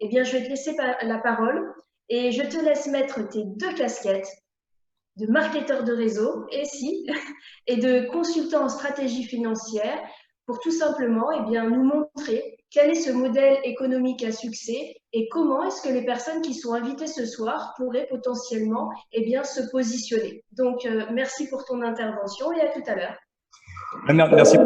Eh bien, je vais te laisser la parole et je te laisse mettre tes deux casquettes de marketeur de réseau et si, et de consultant en stratégie financière pour tout simplement nous montrer quel est ce modèle économique à succès et comment est-ce que les personnes qui sont invitées ce soir pourraient potentiellement se positionner. Donc, merci pour ton intervention et à tout à l'heure. Merci.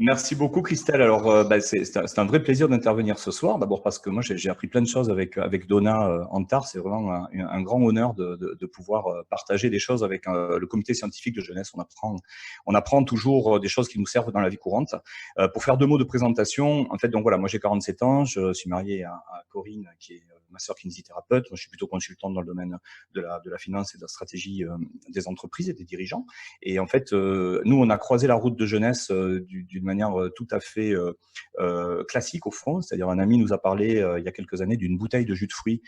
Merci beaucoup, Christelle. Alors, c'est un vrai plaisir d'intervenir ce soir. D'abord parce que moi, j'ai appris plein de choses avec Donna Antar. C'est vraiment un grand honneur de pouvoir partager des choses avec le comité scientifique de jeunesse. On apprend toujours des choses qui nous servent dans la vie courante. Pour faire deux mots de présentation, en fait, donc voilà, moi j'ai 47 ans, je suis marié à Corinne, qui est ma sœur kinésithérapeute. Moi, je suis plutôt consultant dans le domaine de la finance et de la stratégie des entreprises et des dirigeants. Et en fait, nous, on a croisé la route de jeunesse d'une manière tout à fait classique au fond. C'est-à-dire un ami nous a parlé il y a quelques années d'une bouteille de jus de fruits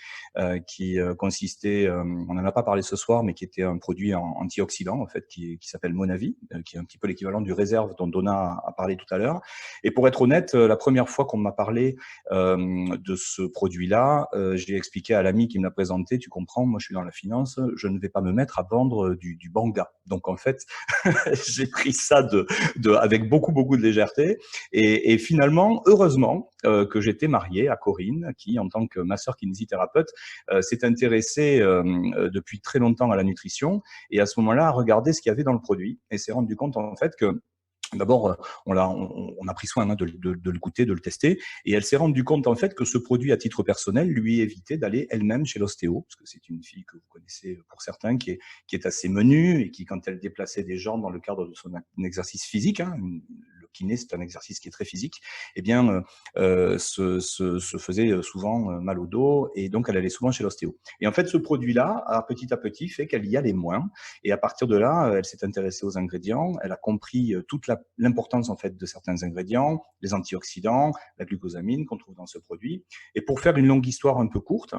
qui consistait, on n'en a pas parlé ce soir, mais qui était un produit antioxydant en fait, qui s'appelle Monavi, qui est un petit peu l'équivalent du réserve dont Donna a parlé tout à l'heure. Et pour être honnête, la première fois qu'on m'a parlé de ce produit-là, j'ai expliqué à l'ami qui me l'a présenté, tu comprends, moi je suis dans la finance, je ne vais pas me mettre à vendre du banga. Donc en fait, j'ai pris ça avec beaucoup de légèreté. Et finalement, heureusement, que j'étais marié à Corinne, qui, en tant que ma sœur kinésithérapeute, s'est intéressée depuis très longtemps à la nutrition et à ce moment-là a regardé ce qu'il y avait dans le produit et s'est rendu compte en fait que d'abord, on a pris soin de le goûter, de le tester, et elle s'est rendue compte en fait que ce produit, à titre personnel, lui évitait d'aller elle-même chez l'ostéo, parce que c'est une fille que vous connaissez pour certains, qui est assez menue et qui, quand elle déplaçait des gens dans le cadre de son exercice physique, le kiné, c'est un exercice qui est très physique, eh bien, se faisait souvent mal au dos, et donc elle allait souvent chez l'ostéo. Et en fait, ce produit-là, petit à petit, fait qu'elle y allait moins, et à partir de là, elle s'est intéressée aux ingrédients, elle a compris toute l'importance en fait de certains ingrédients, les antioxydants, la glucosamine qu'on trouve dans ce produit. Et pour faire une longue histoire un peu courte,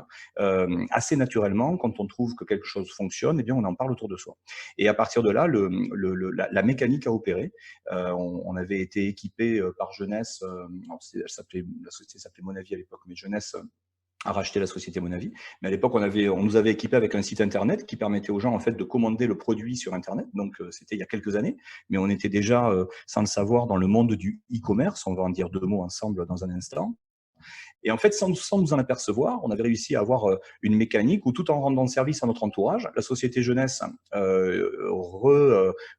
assez naturellement, quand on trouve que quelque chose fonctionne, eh bien on en parle autour de soi. Et à partir de là, la mécanique a opéré. On avait été équipé par Jeunesse, la société s'appelait Monavi à l'époque, mais Jeunesse a racheté la société Monavi. Mais à l'époque, on nous avait équipé avec un site internet qui permettait aux gens en fait de commander le produit sur internet. Donc c'était il y a quelques années, mais on était déjà sans le savoir dans le monde du e-commerce. On va en dire deux mots ensemble dans un instant. Et en fait, sans nous en apercevoir, on avait réussi à avoir une mécanique où, tout en rendant service à notre entourage, la société jeunesse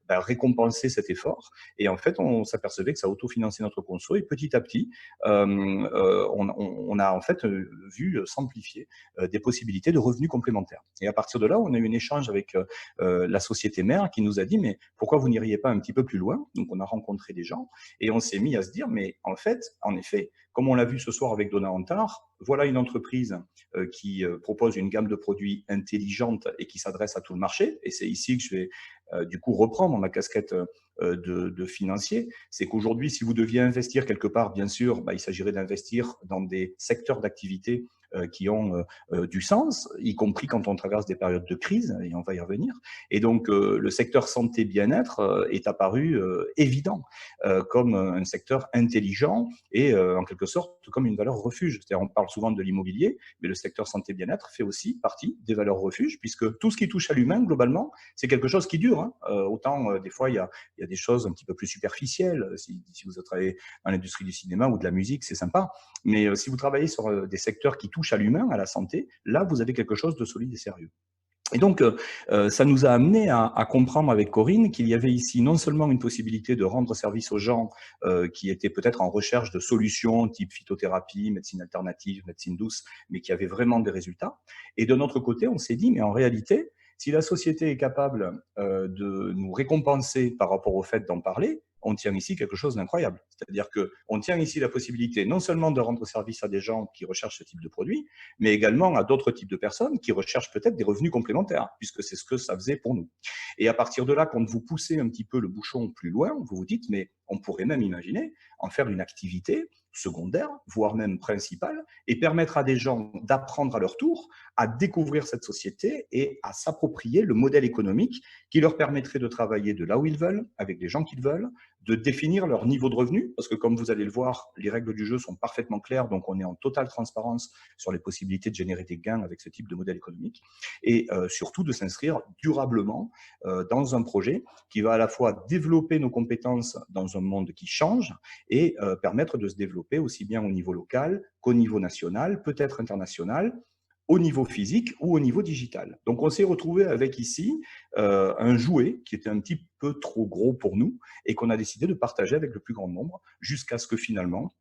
récompensait cet effort. Et en fait, on s'apercevait que ça autofinançait notre conso. Et petit à petit, on a en fait vu s'amplifier des possibilités de revenus complémentaires. Et à partir de là, on a eu un échange avec la société mère qui nous a dit, mais pourquoi vous n'iriez pas un petit peu plus loin? Donc, on a rencontré des gens et on s'est mis à se dire, mais en fait, en effet, comme on l'a vu ce soir avec Donna Antar, voilà une entreprise qui propose une gamme de produits intelligente et qui s'adresse à tout le marché. Et c'est ici que je vais du coup reprendre ma casquette de financier. C'est qu'aujourd'hui, si vous deviez investir quelque part, bien sûr, il s'agirait d'investir dans des secteurs d'activité qui ont du sens, y compris quand on traverse des périodes de crise, et on va y revenir. Et donc, le secteur santé-bien-être est apparu évident comme un secteur intelligent et en quelque sorte comme une valeur refuge. C'est-à-dire, on parle souvent de l'immobilier, mais le secteur santé-bien-être fait aussi partie des valeurs refuges, puisque tout ce qui touche à l'humain, globalement, c'est quelque chose qui dure. Autant, des fois, il y a des choses un petit peu plus superficielles. Si vous travaillez dans l'industrie du cinéma ou de la musique, c'est sympa. Mais si vous travaillez sur des secteurs qui touchent à l'humain, à la santé, là, vous avez quelque chose de solide et sérieux. Et donc, ça nous a amené à comprendre avec Corinne qu'il y avait ici non seulement une possibilité de rendre service aux gens qui étaient peut-être en recherche de solutions type phytothérapie, médecine alternative, médecine douce, mais qui avaient vraiment des résultats. Et de notre côté, on s'est dit, mais en réalité, si la société est capable de nous récompenser par rapport au fait d'en parler, on tient ici quelque chose d'incroyable. C'est-à-dire qu'on tient ici la possibilité non seulement de rendre service à des gens qui recherchent ce type de produit, mais également à d'autres types de personnes qui recherchent peut-être des revenus complémentaires, puisque c'est ce que ça faisait pour nous. Et à partir de là, quand vous poussez un petit peu le bouchon plus loin, vous vous dites, mais on pourrait même imaginer en faire une activité secondaire, voire même principale, et permettre à des gens d'apprendre à leur tour à découvrir cette société et à s'approprier le modèle économique qui leur permettrait de travailler de là où ils veulent, avec les gens qu'ils veulent, de définir leur niveau de revenu, parce que comme vous allez le voir, les règles du jeu sont parfaitement claires, donc on est en totale transparence sur les possibilités de générer des gains avec ce type de modèle économique, et surtout de s'inscrire durablement dans un projet qui va à la fois développer nos compétences dans un monde qui change et permettre de se développer aussi bien au niveau local qu'au niveau national, peut-être international, au niveau physique ou au niveau digital. Donc, on s'est retrouvé avec ici un jouet qui était un petit peu trop gros pour nous et qu'on a décidé de partager avec le plus grand nombre jusqu'à ce que finalement,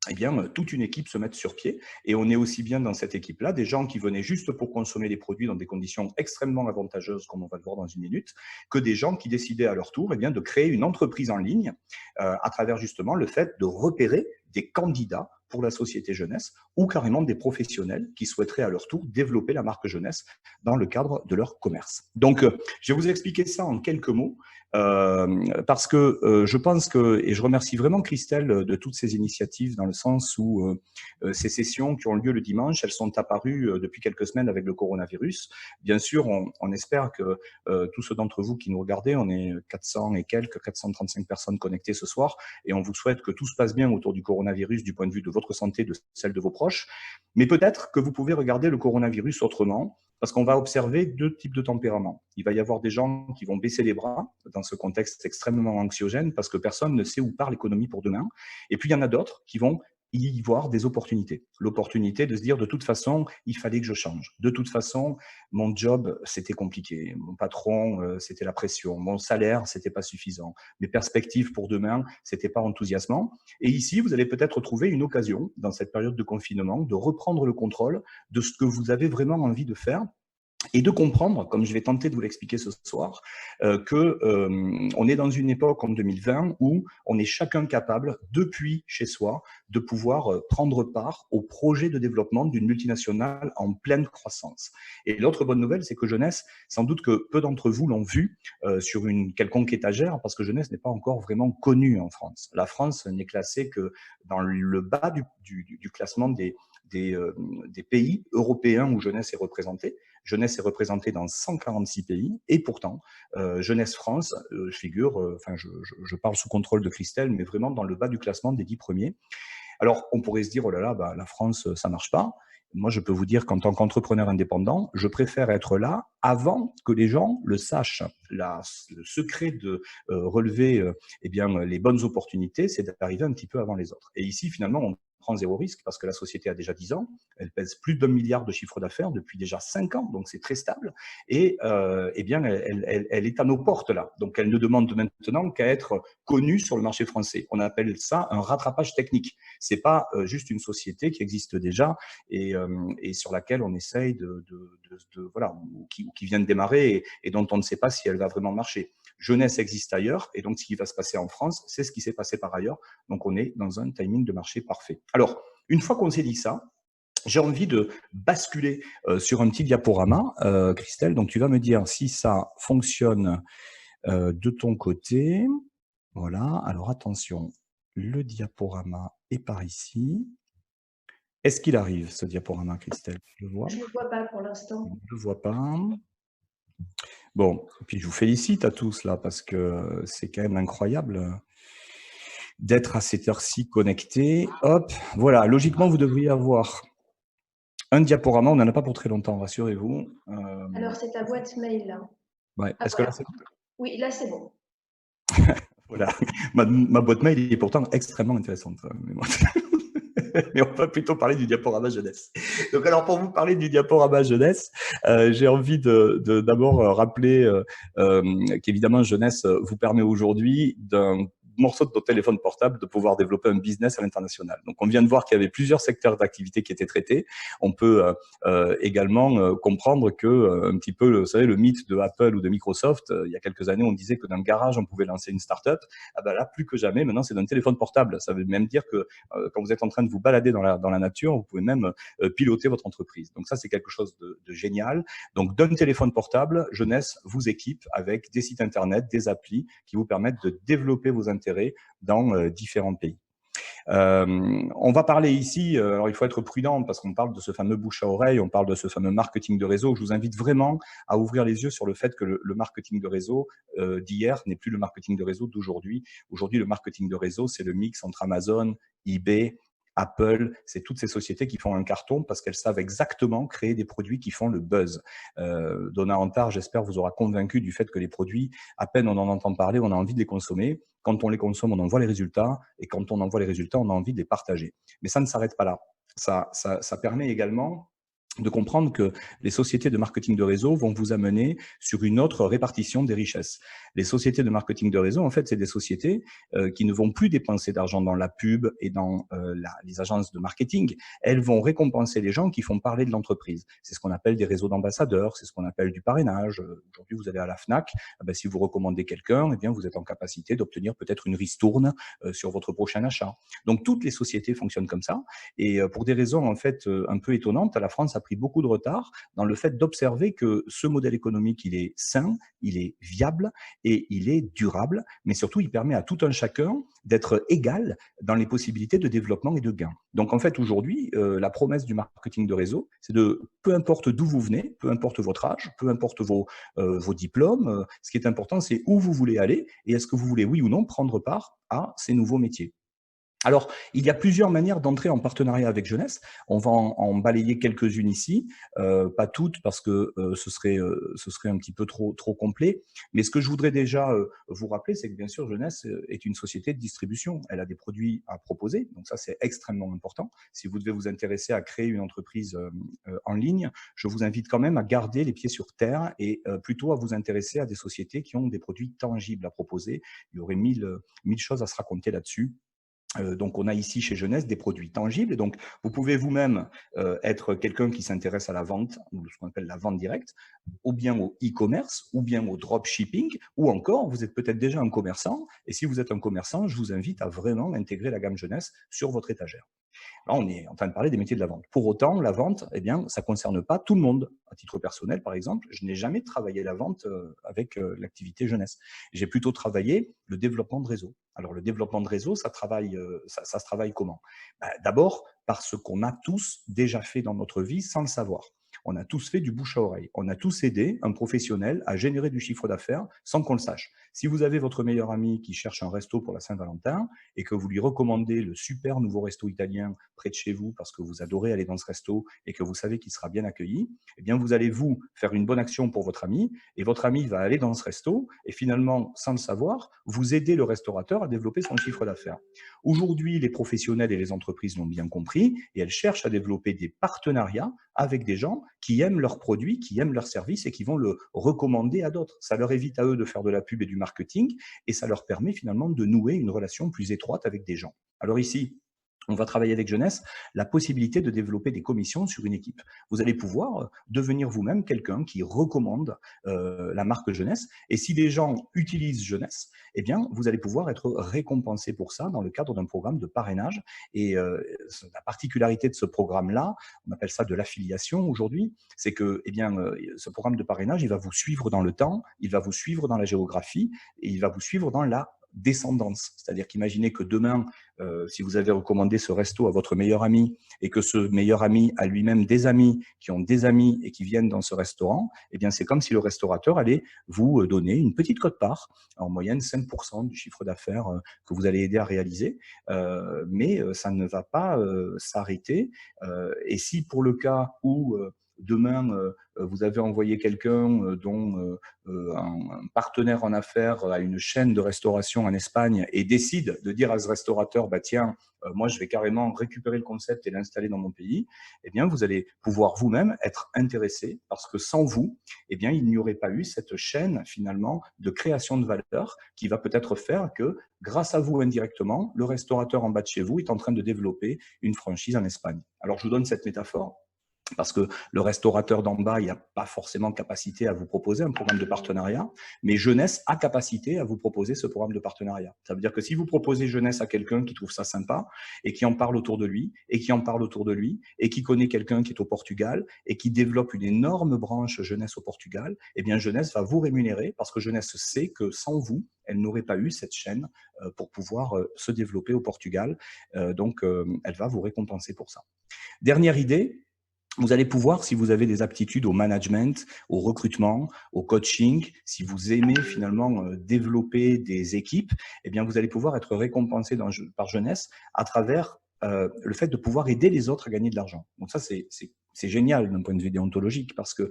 eh bien, toute une équipe se mette sur pied. Et on est aussi bien dans cette équipe-là des gens qui venaient juste pour consommer les produits dans des conditions extrêmement avantageuses, comme on va le voir dans une minute, que des gens qui décidaient à leur tour, eh bien, de créer une entreprise en ligne à travers justement le fait de repérer des candidats pour la société jeunesse ou carrément des professionnels qui souhaiteraient à leur tour développer la marque jeunesse dans le cadre de leur commerce. Donc, je vais vous expliquer ça en quelques mots. Parce que je pense que, et je remercie vraiment Christelle de toutes ces initiatives dans le sens où ces sessions qui ont lieu le dimanche, elles sont apparues depuis quelques semaines avec le coronavirus. Bien sûr, on espère que tous ceux d'entre vous qui nous regardez, on est 400 et quelques, 435 personnes connectées ce soir, et on vous souhaite que tout se passe bien autour du coronavirus du point de vue de votre santé, de celle de vos proches. Mais peut-être que vous pouvez regarder le coronavirus autrement, parce qu'on va observer deux types de tempéraments. Il va y avoir des gens qui vont baisser les bras dans ce contexte extrêmement anxiogène parce que personne ne sait où part l'économie pour demain. Et puis, il y en a d'autres qui vont y voir des opportunités. L'opportunité de se dire, de toute façon, il fallait que je change. De toute façon, mon job, c'était compliqué. Mon patron, c'était la pression. Mon salaire, c'était pas suffisant. Mes perspectives pour demain, c'était pas enthousiasmant. Et ici, vous allez peut-être trouver une occasion, dans cette période de confinement, de reprendre le contrôle de ce que vous avez vraiment envie de faire et de comprendre, comme je vais tenter de vous l'expliquer ce soir, on est dans une époque en 2020 où on est chacun capable, depuis chez soi, de pouvoir prendre part au projet de développement d'une multinationale en pleine croissance. Et l'autre bonne nouvelle, c'est que Jeunesse, sans doute que peu d'entre vous l'ont vu sur une quelconque étagère, parce que Jeunesse n'est pas encore vraiment connue en France. La France n'est classée que dans le bas du classement des pays européens où Jeunesse est représentée. Jeunesse est représentée dans 146 pays et pourtant, Jeunesse France figure, je parle sous contrôle de Christelle, mais vraiment dans le bas du classement des 10 premiers. Alors, on pourrait se dire, oh là là, bah, la France, ça marche pas. Moi, je peux vous dire qu'en tant qu'entrepreneur indépendant, je préfère être là avant que les gens le sachent. Le secret de relever eh bien, les bonnes opportunités, c'est d'arriver un petit peu avant les autres. Et ici, finalement, on prend zéro risque parce que la société a déjà 10 ans, elle pèse plus d'1 milliard de chiffre d'affaires depuis déjà 5 ans, donc c'est très stable, et eh bien, elle est à nos portes là. Donc elle ne demande maintenant qu'à être connue sur le marché français. On appelle ça un rattrapage technique. C'est pas juste une société qui existe déjà et sur laquelle on essaye voilà, ou qui vient de démarrer et dont on ne sait pas si elle va vraiment marcher. Jeunesse existe ailleurs, et donc ce qui va se passer en France, c'est ce qui s'est passé par ailleurs. Donc on est dans un timing de marché parfait. Alors, une fois qu'on s'est dit ça, j'ai envie de basculer sur un petit diaporama, Christelle. Donc tu vas me dire si ça fonctionne de ton côté. Voilà, alors attention, le diaporama est par ici. Est-ce qu'il arrive, ce diaporama, Christelle? Tu le vois? Je ne le vois pas pour l'instant. Je ne le vois pas. Bon, et puis je vous félicite à tous là, parce que c'est quand même incroyable d'être à cette heure-ci connecté. Hop, voilà, logiquement, vous devriez avoir un diaporama. On n'en a pas pour très longtemps, rassurez-vous. Alors, c'est ta boîte mail, là. Ouais. Ah, Est-ce voilà. que là, c'est bon? Oui, là, c'est bon. Voilà. Ma boîte mail est pourtant extrêmement intéressante. Mais on va plutôt parler du diaporama jeunesse. Donc, alors, pour vous parler du diaporama jeunesse, j'ai envie d'abord rappeler qu'évidemment, jeunesse vous permet aujourd'hui d'un morceau de votre téléphone portable de pouvoir développer un business à l'international. Donc, on vient de voir qu'il y avait plusieurs secteurs d'activité qui étaient traités. On peut également comprendre que, un petit peu, vous savez, le mythe de Apple ou de Microsoft, il y a quelques années, on disait que d'un garage, on pouvait lancer une start-up. Ah ben là, plus que jamais, maintenant, c'est d'un téléphone portable. Ça veut même dire que quand vous êtes en train de vous balader dans la nature, vous pouvez même piloter votre entreprise. Donc ça, c'est quelque chose de génial. Donc, d'un téléphone portable, Jeunesse vous équipe avec des sites internet, des applis qui vous permettent de développer vos intérêts dans différents pays. On va parler ici, alors il faut être prudent parce qu'on parle de ce fameux bouche à oreille, on parle de ce fameux marketing de réseau. Je vous invite vraiment à ouvrir les yeux sur le fait que le marketing de réseau d'hier n'est plus le marketing de réseau d'aujourd'hui. Aujourd'hui, le marketing de réseau, c'est le mix entre Amazon, eBay, Apple, c'est toutes ces sociétés qui font un carton parce qu'elles savent exactement créer des produits qui font le buzz. Donna Antar, j'espère, vous aura convaincu du fait que les produits, à peine on en entend parler, on a envie de les consommer. Quand on les consomme, on en voit les résultats. Et quand on en voit les résultats, on a envie de les partager. Mais ça ne s'arrête pas là. Ça permet également de comprendre que les sociétés de marketing de réseau vont vous amener sur une autre répartition des richesses. Les sociétés de marketing de réseau, en fait, c'est des sociétés qui ne vont plus dépenser d'argent dans la pub et dans les agences de marketing. Elles vont récompenser les gens qui font parler de l'entreprise. C'est ce qu'on appelle des réseaux d'ambassadeurs, c'est ce qu'on appelle du parrainage. Aujourd'hui, vous allez à la FNAC, si vous recommandez quelqu'un, eh bien, vous êtes en capacité d'obtenir peut-être une ristourne sur votre prochain achat. Donc, toutes les sociétés fonctionnent comme ça. Et pour des raisons, en fait, un peu étonnantes, la France a pris beaucoup de retard dans le fait d'observer que ce modèle économique, il est sain, il est viable et il est durable, mais surtout, il permet à tout un chacun d'être égal dans les possibilités de développement et de gain. Donc, en fait, aujourd'hui, la promesse du marketing de réseau, c'est de, peu importe d'où vous venez, peu importe votre âge, peu importe vos diplômes, ce qui est important, c'est où vous voulez aller et est-ce que vous voulez, oui ou non, prendre part à ces nouveaux métiers. Alors, il y a plusieurs manières d'entrer en partenariat avec Jeunesse. On va en balayer quelques-unes ici, pas toutes parce que ce serait un petit peu trop complet. Mais ce que je voudrais déjà vous rappeler, c'est que bien sûr, Jeunesse est une société de distribution. Elle a des produits à proposer, donc ça c'est extrêmement important. Si vous devez vous intéresser à créer une entreprise en ligne, je vous invite quand même à garder les pieds sur terre et plutôt à vous intéresser à des sociétés qui ont des produits tangibles à proposer. Il y aurait mille choses à se raconter là-dessus. Donc, on a ici chez Jeunesse des produits tangibles. Donc, vous pouvez vous-même être quelqu'un qui s'intéresse à la vente, ou ce qu'on appelle la vente directe, ou bien au e-commerce, ou bien au dropshipping, ou encore, vous êtes peut-être déjà un commerçant. Et si vous êtes un commerçant, je vous invite à vraiment intégrer la gamme Jeunesse sur votre étagère. Là, on est en train de parler des métiers de la vente. Pour autant, la vente, eh bien, ça ne concerne pas tout le monde. À titre personnel, par exemple, je n'ai jamais travaillé la vente avec l'activité Jeunesse. J'ai plutôt travaillé le développement de réseau. Alors, le développement de réseau, ça se travaille comment? D'abord, parce qu'on a tous déjà fait dans notre vie sans le savoir. On a tous fait du bouche à oreille. On a tous aidé un professionnel à générer du chiffre d'affaires sans qu'on le sache. Si vous avez votre meilleur ami qui cherche un resto pour la Saint-Valentin et que vous lui recommandez le super nouveau resto italien près de chez vous parce que vous adorez aller dans ce resto et que vous savez qu'il sera bien accueilli, eh bien vous allez vous faire une bonne action pour votre ami et votre ami va aller dans ce resto et finalement, sans le savoir, vous aidez le restaurateur à développer son chiffre d'affaires. Aujourd'hui, les professionnels et les entreprises l'ont bien compris et elles cherchent à développer des partenariats avec des gens qui aiment leurs produits, qui aiment leurs services et qui vont le recommander à d'autres. Ça leur évite à eux de faire de la pub et du marketing et ça leur permet finalement de nouer une relation plus étroite avec des gens. Alors ici, on va travailler avec Jeunesse la possibilité de développer des commissions sur une équipe. Vous allez pouvoir devenir vous-même quelqu'un qui recommande la marque Jeunesse. Et si les gens utilisent Jeunesse, eh bien, vous allez pouvoir être récompensé pour ça dans le cadre d'un programme de parrainage. Et la particularité de ce programme-là, on appelle ça de l'affiliation aujourd'hui, c'est que eh bien, ce programme de parrainage, il va vous suivre dans le temps, il va vous suivre dans la géographie et il va vous suivre dans la descendance. C'est-à-dire qu'imaginez que demain, si vous avez recommandé ce resto à votre meilleur ami et que ce meilleur ami a lui-même des amis qui ont des amis et qui viennent dans ce restaurant, eh bien c'est comme si le restaurateur allait vous donner une petite quote-part, en moyenne 5% du chiffre d'affaires que vous allez aider à réaliser, mais ça ne va pas s'arrêter. Et si pour le cas où demain, vous avez envoyé quelqu'un dont un partenaire en affaires a une chaîne de restauration en Espagne et décide de dire à ce restaurateur, bah tiens, moi je vais carrément récupérer le concept et l'installer dans mon pays, eh bien vous allez pouvoir vous-même être intéressé parce que sans vous, eh bien il n'y aurait pas eu cette chaîne finalement de création de valeur qui va peut-être faire que grâce à vous indirectement, le restaurateur en bas de chez vous est en train de développer une franchise en Espagne. Alors je vous donne cette métaphore Parce que le restaurateur d'en bas, il n'a pas forcément capacité à vous proposer un programme de partenariat, mais Jeunesse a capacité à vous proposer ce programme de partenariat. Ça veut dire que si vous proposez Jeunesse à quelqu'un qui trouve ça sympa et qui en parle autour de lui, et qui en parle autour de lui, et qui connaît quelqu'un qui est au Portugal et qui développe une énorme branche Jeunesse au Portugal, eh bien Jeunesse va vous rémunérer parce que Jeunesse sait que sans vous, elle n'aurait pas eu cette chaîne pour pouvoir se développer au Portugal. Donc, elle va vous récompenser pour ça. Dernière idée, vous allez pouvoir, si vous avez des aptitudes au management, au recrutement, au coaching, si vous aimez finalement développer des équipes, eh bien vous allez pouvoir être récompensé par Jeunesse à travers le fait de pouvoir aider les autres à gagner de l'argent. Donc ça, c'est génial d'un point de vue déontologique parce que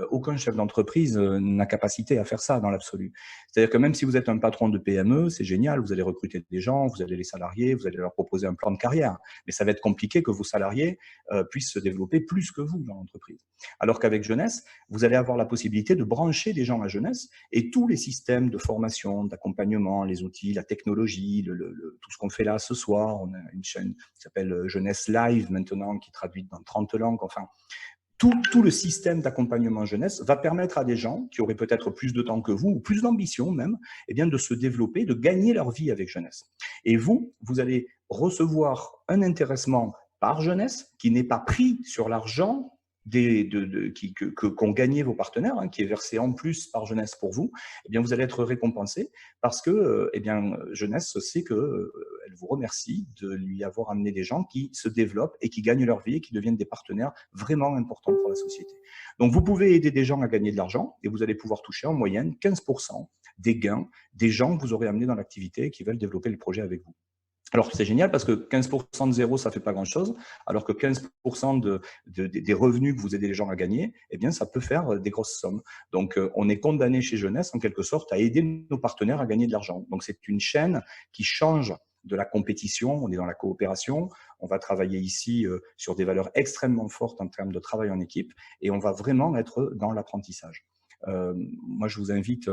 aucun chef d'entreprise n'a capacité à faire ça dans l'absolu. C'est-à-dire que même si vous êtes un patron de PME, c'est génial, vous allez recruter des gens, vous allez les salarier, vous allez leur proposer un plan de carrière. Mais ça va être compliqué que vos salariés puissent se développer plus que vous dans l'entreprise. Alors qu'avec Jeunesse, vous allez avoir la possibilité de brancher des gens à Jeunesse et tous les systèmes de formation, d'accompagnement, les outils, la technologie, tout ce qu'on fait là ce soir. On a une chaîne qui s'appelle Jeunesse Live maintenant, qui est traduite dans 30 langues. Enfin, tout le système d'accompagnement jeunesse va permettre à des gens qui auraient peut-être plus de temps que vous, ou plus d'ambition même, eh bien de se développer, de gagner leur vie avec Jeunesse. Et vous allez recevoir un intéressement par Jeunesse qui n'est pas pris sur l'argent qu'ont gagné vos partenaires, qui est versé en plus par Jeunesse pour vous. Eh bien, vous allez être récompensé parce que eh bien, Jeunesse sait qu'elle vous remercie de lui avoir amené des gens qui se développent et qui gagnent leur vie et qui deviennent des partenaires vraiment importants pour la société. Donc, vous pouvez aider des gens à gagner de l'argent et vous allez pouvoir toucher en moyenne 15% des gains des gens que vous aurez amenés dans l'activité et qui veulent développer le projet avec vous. Alors, c'est génial parce que 15% de zéro, ça ne fait pas grand-chose, alors que 15% des revenus que vous aidez les gens à gagner, eh bien, ça peut faire des grosses sommes. Donc, on est condamné chez Jeunesse, en quelque sorte, à aider nos partenaires à gagner de l'argent. Donc, c'est une chaîne qui change de la compétition, on est dans la coopération, on va travailler ici sur des valeurs extrêmement fortes en termes de travail en équipe, et on va vraiment être dans l'apprentissage. Moi, je vous invite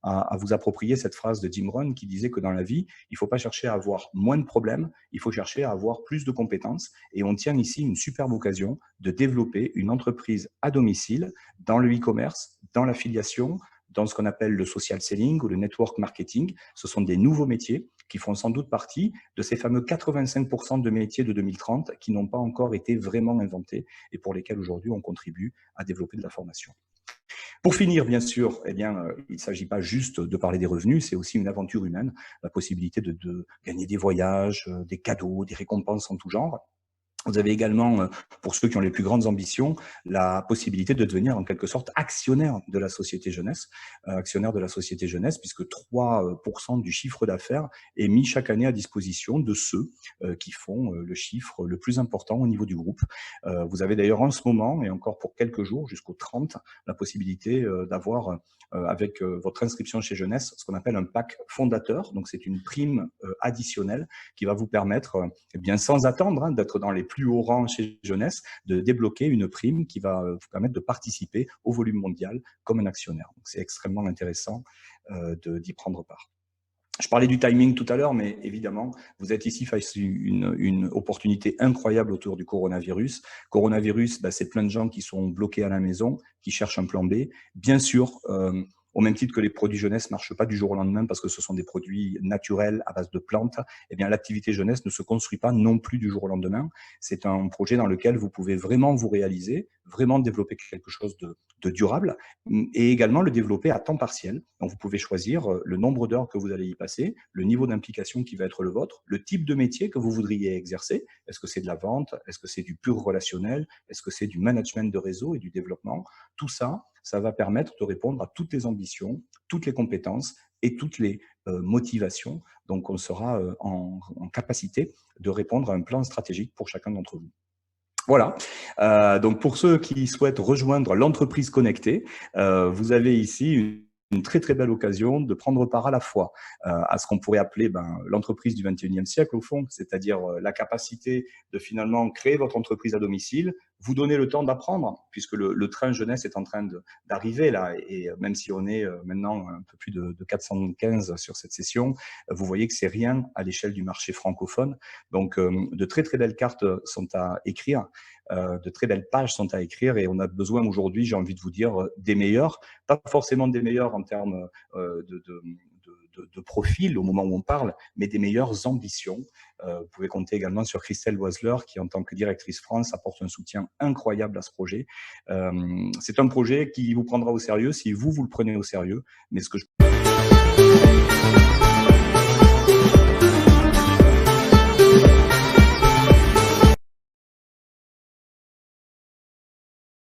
à vous approprier cette phrase de Jim Rohn qui disait que dans la vie, il ne faut pas chercher à avoir moins de problèmes, il faut chercher à avoir plus de compétences. Et on tient ici une superbe occasion de développer une entreprise à domicile dans le e-commerce, dans l'affiliation, dans ce qu'on appelle le social selling ou le network marketing. Ce sont des nouveaux métiers qui font sans doute partie de ces fameux 85% de métiers de 2030 qui n'ont pas encore été vraiment inventés et pour lesquels aujourd'hui on contribue à développer de la formation. Pour finir, bien sûr, eh bien, il ne s'agit pas juste de parler des revenus, c'est aussi une aventure humaine, la possibilité de gagner des voyages, des cadeaux, des récompenses en tout genre. Vous avez également, pour ceux qui ont les plus grandes ambitions, la possibilité de devenir en quelque sorte actionnaire de la société jeunesse, puisque 3% du chiffre d'affaires est mis chaque année à disposition de ceux qui font le chiffre le plus important au niveau du groupe. Vous avez d'ailleurs en ce moment, et encore pour quelques jours, jusqu'au 30, la possibilité d'avoir avec votre inscription chez Jeunesse, ce qu'on appelle un pack fondateur. Donc, c'est une prime additionnelle qui va vous permettre, eh bien, sans attendre d'être dans les plus hauts rangs chez Jeunesse, de débloquer une prime qui va vous permettre de participer au volume mondial comme un actionnaire. Donc, c'est extrêmement intéressant d'y prendre part. Je parlais du timing tout à l'heure, mais évidemment, vous êtes ici face à une opportunité incroyable autour du coronavirus. Coronavirus, c'est plein de gens qui sont bloqués à la maison, qui cherchent un plan B. Bien sûr, au même titre que les produits jeunesse ne marchent pas du jour au lendemain parce que ce sont des produits naturels à base de plantes, eh bien, l'activité jeunesse ne se construit pas non plus du jour au lendemain. C'est un projet dans lequel vous pouvez vraiment vous réaliser, vraiment développer quelque chose de durable et également le développer à temps partiel. Donc, vous pouvez choisir le nombre d'heures que vous allez y passer, le niveau d'implication qui va être le vôtre, le type de métier que vous voudriez exercer. Est-ce que c'est de la vente? Est-ce que c'est du pur relationnel? Est-ce que c'est du management de réseau et du développement? Tout ça, ça va permettre de répondre à toutes les ambitions, toutes les compétences et toutes les motivations. Donc, on sera en capacité de répondre à un plan stratégique pour chacun d'entre vous. Voilà, donc pour ceux qui souhaitent rejoindre l'entreprise connectée, vous avez ici une très très belle occasion de prendre part à la fois à ce qu'on pourrait appeler l'entreprise du 21e siècle au fond, c'est-à-dire la capacité de finalement créer votre entreprise à domicile, vous donner le temps d'apprendre, puisque le train jeunesse est en train d'arriver là, et même si on est maintenant un peu plus de 415 sur cette session, vous voyez que c'est rien à l'échelle du marché francophone. Donc, de très très belles cartes sont à écrire, de très belles pages sont à écrire, et on a besoin aujourd'hui, j'ai envie de vous dire, des meilleurs, pas forcément des meilleurs en termes de profil au moment où on parle, mais des meilleures ambitions. Vous pouvez compter également sur Christelle Loisler, qui en tant que directrice France apporte un soutien incroyable à ce projet. C'est un projet qui vous prendra au sérieux si vous le prenez au sérieux, mais ce que je